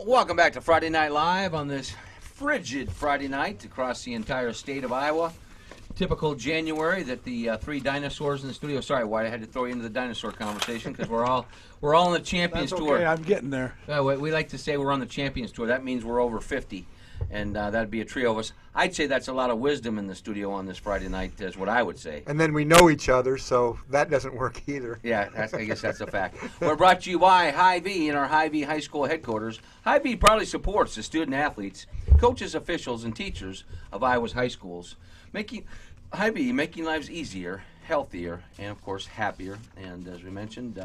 Welcome back to Friday Night Live on this frigid Friday night across the entire state of Iowa. Typical January that the three dinosaurs in the studio. Sorry, Wyatt, I had to throw you into the dinosaur conversation because we're all on the Champions That's Tour. okay, I'm getting there. We like to say we're on the Champions Tour. That means we're over 50, and that'd be a trio of us. I'd say that's a lot of wisdom in the studio on this Friday night, is what I would say. And then we know each other, so that doesn't work either. Yeah, I guess that's a fact. We're brought to you by Hy-Vee in our Hy-Vee High School headquarters. Hy-Vee proudly supports the student athletes, coaches, officials, and teachers of Iowa's high schools, Hy-Vee making lives easier, healthier, and of course happier. And as we mentioned,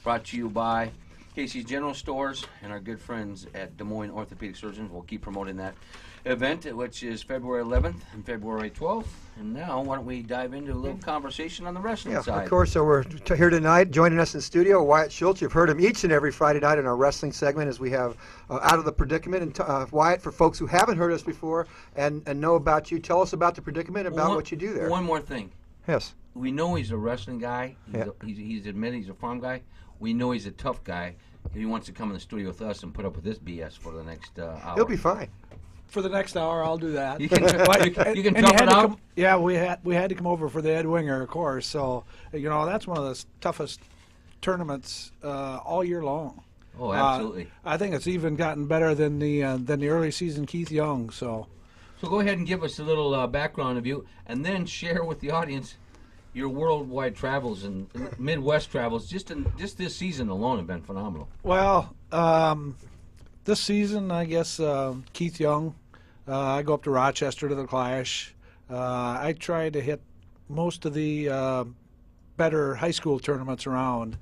brought to you by Casey's General Stores and our good friends at Des Moines Orthopedic Surgeons. We'll keep promoting that event, which is February 11th and February 12th. And now, why don't we dive into a little conversation on the wrestling side? Of course. So we're here tonight. Joining us in studio, Wyatt Schultz. You've heard him each and every Friday night in our wrestling segment as we have Out of the Predicament. And Wyatt, for folks who haven't heard us before and know about you, tell us about the Predicament and about what you do there. One more thing. Yes. We know he's a wrestling guy. He's admitted he's a farm guy. We know he's a tough guy. If he wants to come in the studio with us and put up with this BS for the next hour. He'll be fine. For the next hour, I'll do that. You can tough it out? Yeah, we had to come over for the Ed Winger, of course. So, that's one of the toughest tournaments all year long. Oh, absolutely. I think it's even gotten better than the early season Keith Young. So go ahead and give us a little background of you, and then share with the audience your worldwide travels and Midwest travels. Just this season alone have been phenomenal. Well, this season, I guess Keith Young. I go up to Rochester to the Clash. I try to hit most of the better high school tournaments around,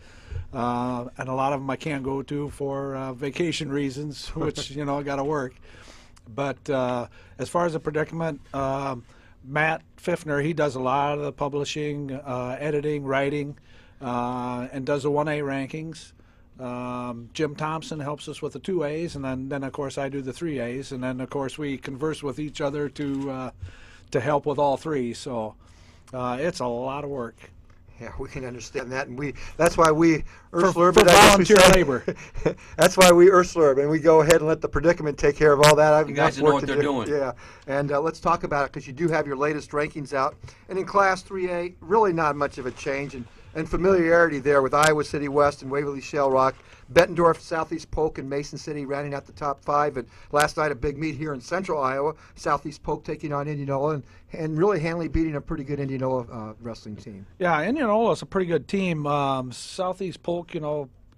and a lot of them I can't go to for vacation reasons, which I got to work. But as far as the Predicament, Matt Pfiffner, he does a lot of the publishing, editing, writing, and does the 1A rankings. Jim Thompson helps us with the 2As, and then of course I do the 3As, and then of course we converse with each other to help with all three. So it's a lot of work. Yeah, we can understand that, and that's why we for volunteer labor. That's why we Urslurb, and we go ahead and let the Predicament take care of all that. You guys know what they're doing. Yeah, and let's talk about it because you do have your latest rankings out, and in Class 3A, really not much of a change, and familiarity there with Iowa City West and Waverly Shell Rock, Bettendorf, Southeast Polk, and Mason City rounding out the top five. And last night a big meet here in central Iowa, Southeast Polk taking on Indianola and really handily beating a pretty good Indianola wrestling team. Yeah, Indianola's a pretty good team. Southeast Polk,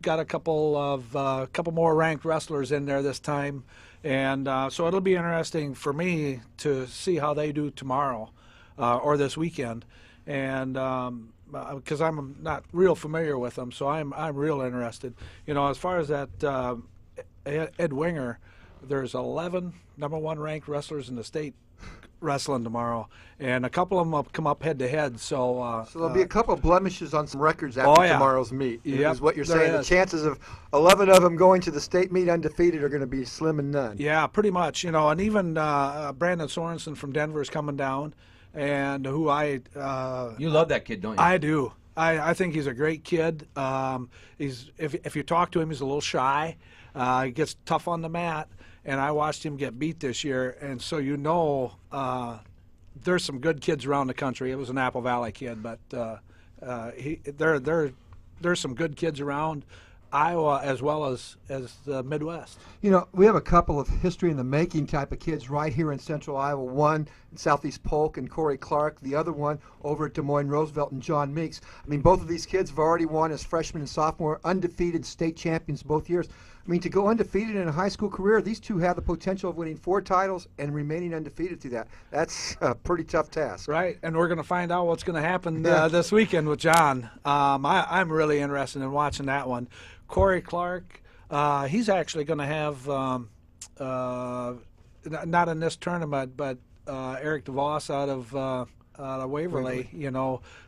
got a couple more ranked wrestlers in there this time, and so it'll be interesting for me to see how they do tomorrow or this weekend, and because I'm not real familiar with them, so I'm real interested. As far as that Ed Winger, there's 11 number one ranked wrestlers in the state wrestling tomorrow, and a couple of them will come up head to head. So there'll be a couple of blemishes on some records after tomorrow's meet. Yep, is what you're saying. The chances of 11 of them going to the state meet undefeated are going to be slim and none. Yeah, pretty much. And even Brandon Sorensen from Denver is coming down. And who you love that kid, don't you? I do. I think he's a great kid. He's if you talk to him, he's a little shy. He gets tough on the mat, and I watched him get beat this year. And so there's some good kids around the country. It was an Apple Valley kid, but there's some good kids around Iowa as well as the Midwest. We have a couple of history in the making type of kids right here in central Iowa. One in Southeast Polk and Corey Clark. The other one over at Des Moines Roosevelt and John Meeks. Both of these kids have already won as freshmen and sophomore, undefeated state champions both years. To go undefeated in a high school career, these two have the potential of winning 4 titles and remaining undefeated through that. That's a pretty tough task. Right, and we're going to find out what's going to happen this weekend with John. I'm really interested in watching that one. Corey Clark, he's actually going to have, not in this tournament, but Eric DeVos out of Waverly,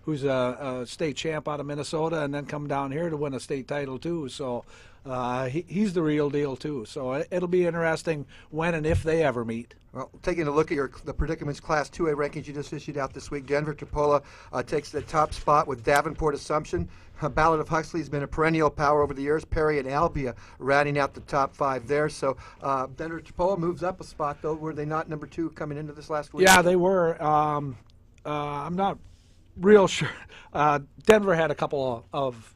who's a state champ out of Minnesota, and then come down here to win a state title too. So he's the real deal too. So it'll be interesting when and if they ever meet. Well, taking a look at the Predicaments Class 2A rankings you just issued out this week, Denver Tupola takes the top spot with Davenport Assumption. Ballad of Huxley has been a perennial power over the years. Perry and Albia rounding out the top 5 there. So Denver Tupola moves up a spot, though. Were they not number 2 coming into this last week? Yeah, they were. I'm not real sure. Denver had a couple of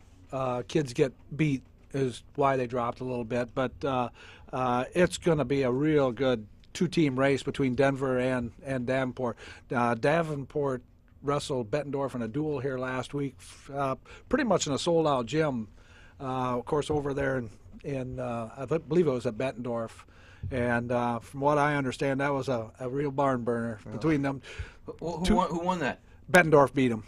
kids get beat, is why they dropped a little bit. But it's going to be a real good 2-team race between Denver and Davenport. Davenport wrestled Bettendorf in a duel here last week, pretty much in a sold-out gym, of course, over there in I believe it was at Bettendorf. And from what I understand, that was a real barn burner between them. Who won that? Bettendorf beat them.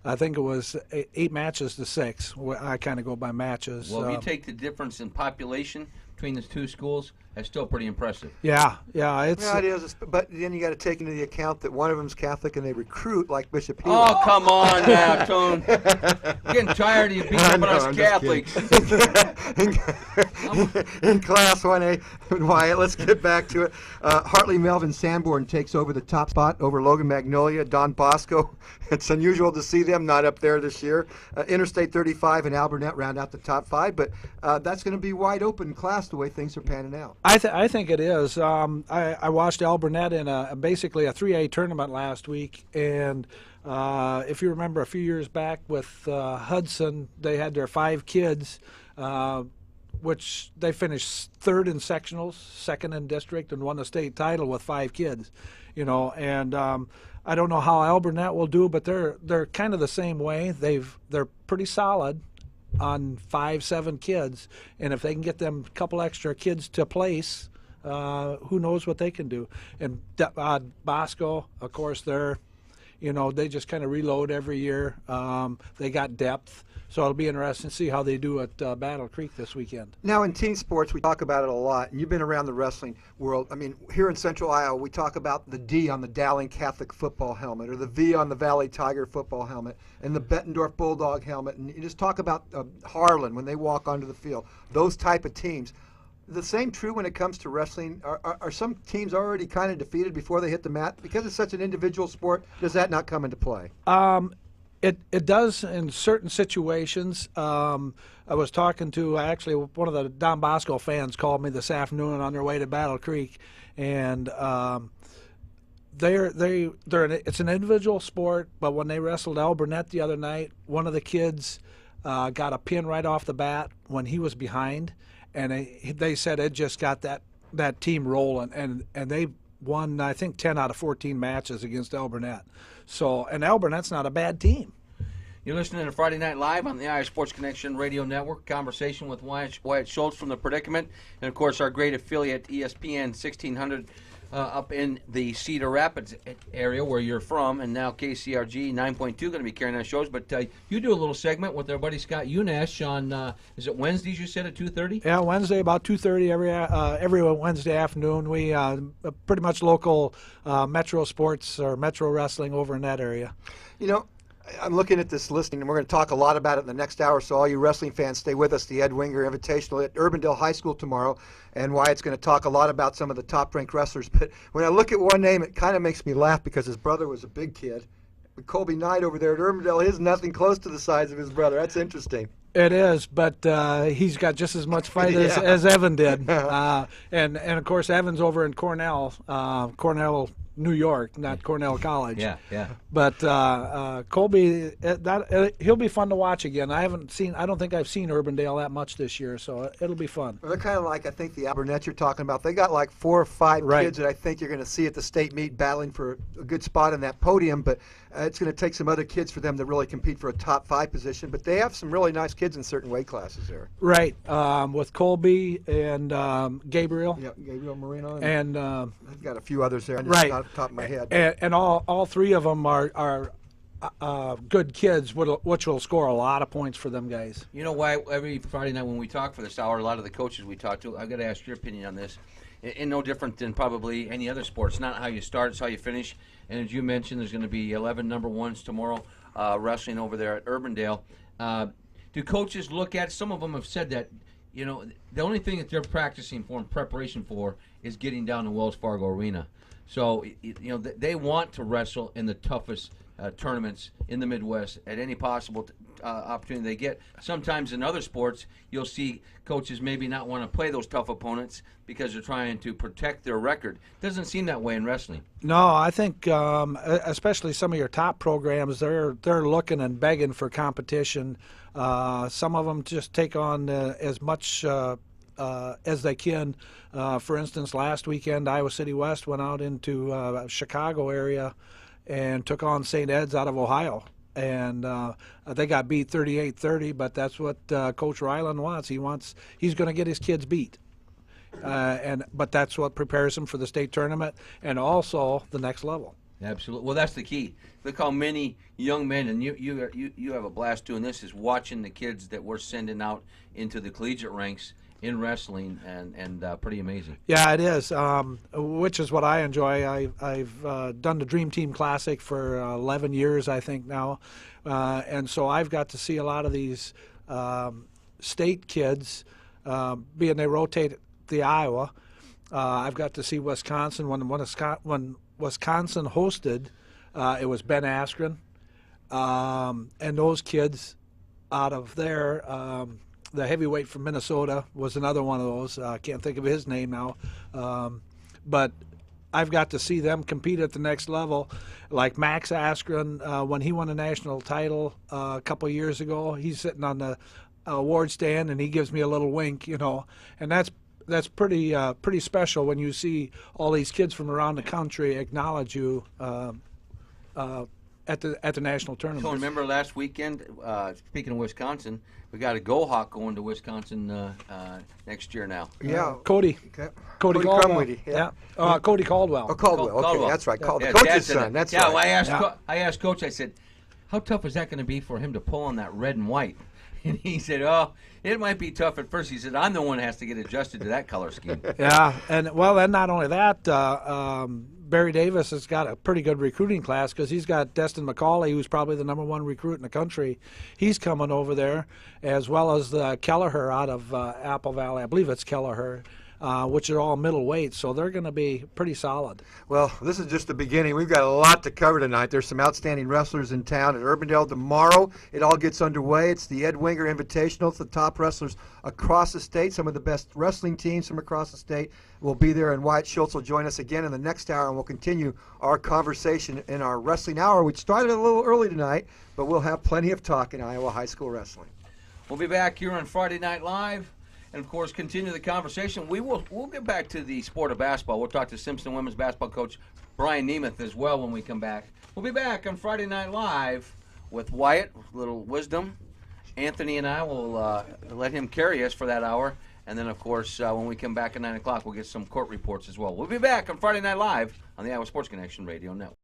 I think it was 8 matches to 6. I kind of go by matches. Well, if you take the difference in population between the 2 schools, that's still pretty impressive. Yeah. It's. Yeah, it is. But then you got to take into the account that one of them's Catholic and they recruit like Bishop Helo. Oh, come on now, Tone. I'm getting tired of you beating up on us Catholics. In Class 1A, Wyatt, let's get back to it. Hartley Melvin Sanborn takes over the top spot over Logan Magnolia, Don Bosco. It's unusual to see them not up there this year. Interstate 35 and Alburnett round out the top 5, but that's going to be wide open class the way things are panning out. I think it is. I watched Alburnett in basically a 3A tournament last week, and if you remember a few years back with Hudson, they had their 5 kids, which they finished 3rd in sectionals, 2nd in district, and won the state title with 5 kids. And I don't know how Alburnett will do, but they're kind of the same way. They're pretty solid on 5-7 kids, and if they can get them a couple extra kids to place, who knows what they can do. And Bosco, of course, they just kind of reload every year. They got depth, so it'll be interesting to see how they do at Battle Creek this weekend. Now, in team sports, we talk about it a lot, and you've been around the wrestling world. I mean, here in Central Iowa, we talk about the D on the Dowling Catholic football helmet, or the V on the Valley Tiger football helmet, and the Bettendorf Bulldog helmet, and you just talk about Harlan when they walk onto the field, those type of teams. The same true when it comes to wrestling? Are some teams already kind of defeated before they hit the mat? Because it's such an individual sport, does that not come into play? It does in certain situations. I was talking to actually one of the Don Bosco fans called me this afternoon on their way to Battle Creek, and it's an individual sport. But when they wrestled Alburnett the other night, one of the kids got a pin right off the bat when he was behind, and they said it just got that team rolling, and they won, I think, 10 out of 14 matches against Alburnett. So, and Alburnett's not a bad team. You're listening to Friday Night Live on the Iowa Sports Connection Radio Network. Conversation with Wyatt Schultz from the Predicament, and of course our great affiliate ESPN 1600 up in the Cedar Rapids area where you're from, and now KCRG 9.2 going to be carrying our shows. But you do a little segment with our buddy Scott Unash on is it Wednesdays? You said at 2:30? Yeah, Wednesday about 2:30 every Wednesday afternoon. We pretty much local Metro Sports or Metro Wrestling over in that area. I'm looking at this listing, and we're going to talk a lot about it in the next hour, so all you wrestling fans, stay with us. The Ed Winger Invitational at Urbandale High School tomorrow, and Wyatt's going to talk a lot about some of the top-ranked wrestlers. But when I look at one name, it kind of makes me laugh because his brother was a big kid. But Colby Knight over there at Urbandale, he's nothing close to the size of his brother. That's interesting. It is, but he's got just as much fight as Evan did. And of course, Evan's over in Cornell, New York, not Cornell College. Yeah. But Colby, he'll be fun to watch again. I don't think I've seen Urbandale that much this year, so it'll be fun. Well, they're kind of like, I think, the Alburnett you're talking about. They got like 4 or 5 kids that I think you're going to see at the state meet battling for a good spot in that podium, but it's going to take some other kids for them to really compete for a top 5 position. But they have some really nice kids in certain weight classes there. Right, with Colby and Gabriel. Yeah, Gabriel Marino. And I've got a few others there. Right. Not off the top of my head. And all 3 of them are good kids, which will score a lot of points for them guys. You know why every Friday night when we talk for this hour, a lot of the coaches we talk to, I've got to ask your opinion on this. And no different than probably any other sport. It's not how you start, it's how you finish. And as you mentioned, there's going to be 11 number ones tomorrow wrestling over there at Urbandale. do coaches look at? Some of them have said that, you know, the only thing that they're practicing for and preparation for is getting down to Wells Fargo Arena. So, you know, they want to wrestle in the toughest tournaments in the Midwest at any possible opportunity they get. Sometimes in other sports, you'll see coaches maybe not want to play those tough opponents because they're trying to protect their record. Doesn't seem that way in wrestling. No, I think especially some of your top programs, they're looking and begging for competition. Some of them just take on as much as they can. For instance, last weekend, Iowa City West went out into Chicago area and took on St. Ed's out of Ohio. And they got beat 38-30, but that's what Coach Ryland wants. He's going to get his kids beat. But that's what prepares him for the state tournament and also the next level. Absolutely. Well, that's the key. Look how many young men, and you have a blast doing this, is watching the kids that we're sending out into the collegiate ranks in wrestling, and pretty amazing. Yeah, it is, which is what I enjoy. I've done the Dream Team Classic for 11 years, I think, now. And so I've got to see a lot of these state kids, being they rotate the Iowa. I've got to see Wisconsin. When Wisconsin hosted, it was Ben Askren. And those kids out of there, the heavyweight from Minnesota was another one of those. I can't think of his name now. But I've got to see them compete at the next level. Like Max Askren, when he won a national title a couple years ago, he's sitting on the award stand and he gives me a little wink, you know. And that's pretty special when you see all these kids from around the country acknowledge you at the national tournament. So remember last weekend, speaking of Wisconsin, we got a Go Hawk going to Wisconsin next year now. Yeah. Cody. Okay. Cody Caldwell. Crumweedy, yeah. Cody Caldwell. Oh, Caldwell. Okay, Caldwell. that's right. Yeah, Coach's Dad said son. that. That's yeah, right. Well, I asked Coach, I said, how tough is that going to be for him to pull on that red and white? And he said, oh, it might be tough at first. He said, I'm the one that has to get adjusted to that color scheme. Yeah, and not only that, Barry Davis has got a pretty good recruiting class because he's got Destin McCauley, who's probably the #1 recruit in the country. He's coming over there, as well as Kelleher out of Apple Valley. I believe it's Kelleher. Which are all middleweight, so they're going to be pretty solid. Well, this is just the beginning. We've got a lot to cover tonight. There's some outstanding wrestlers in town at Urbandale tomorrow. It all gets underway. It's the Ed Winger Invitational. It's the top wrestlers across the state. Some of the best wrestling teams from across the state will be there, and Wyatt Schultz will join us again in the next hour, and we'll continue our conversation in our wrestling hour, which started a little early tonight, but we'll have plenty of talk in Iowa high school wrestling. We'll be back here on Friday Night Live. And, of course, continue the conversation. We'll get back to the sport of basketball. We'll talk to Simpson women's basketball coach Brian Nemeth as well when we come back. We'll be back on Friday Night Live with Wyatt, a little wisdom. Anthony and I will let him carry us for that hour. And then, of course, when we come back at 9 o'clock, we'll get some court reports as well. We'll be back on Friday Night Live on the Iowa Sports Connection Radio Network.